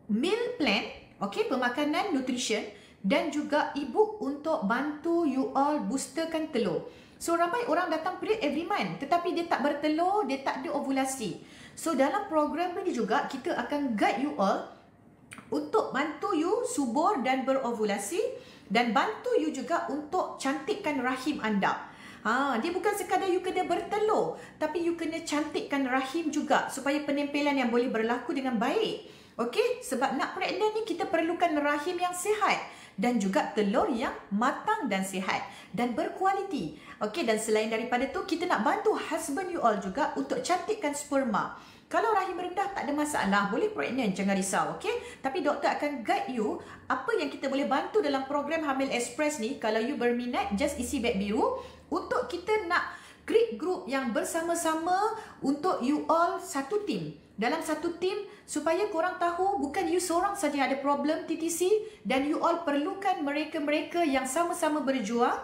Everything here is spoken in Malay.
meal plan, okey, pemakanan nutrition, dan juga e-book untuk bantu you all boosterkan telur. So ramai orang datang period every month tetapi dia tak bertelur, dia tak ada ovulasi. So dalam program ini juga kita akan guide you all untuk bantu you subur dan berovulasi, dan bantu you juga untuk cantikkan rahim anda. Dia bukan sekadar you kena bertelur, tapi you kena cantikkan rahim juga supaya penempelan yang boleh berlaku dengan baik. Okey, sebab nak pregnant ni kita perlukan rahim yang sihat dan juga telur yang matang dan sihat dan berkualiti. Okey, dan selain daripada tu kita nak bantu husband you all juga untuk cantikkan sperma. Kalau rahim rendah tak ada masalah, boleh pregnant, jangan risau, okey? Tapi doktor akan guide you apa yang kita boleh bantu dalam program Hamil Express ni. Kalau you berminat, just isi beg biru untuk kita nak create group yang bersama-sama untuk you all satu team. Dalam satu team supaya korang tahu bukan you seorang saja ada problem TTC dan you all perlukan mereka-mereka yang sama-sama berjuang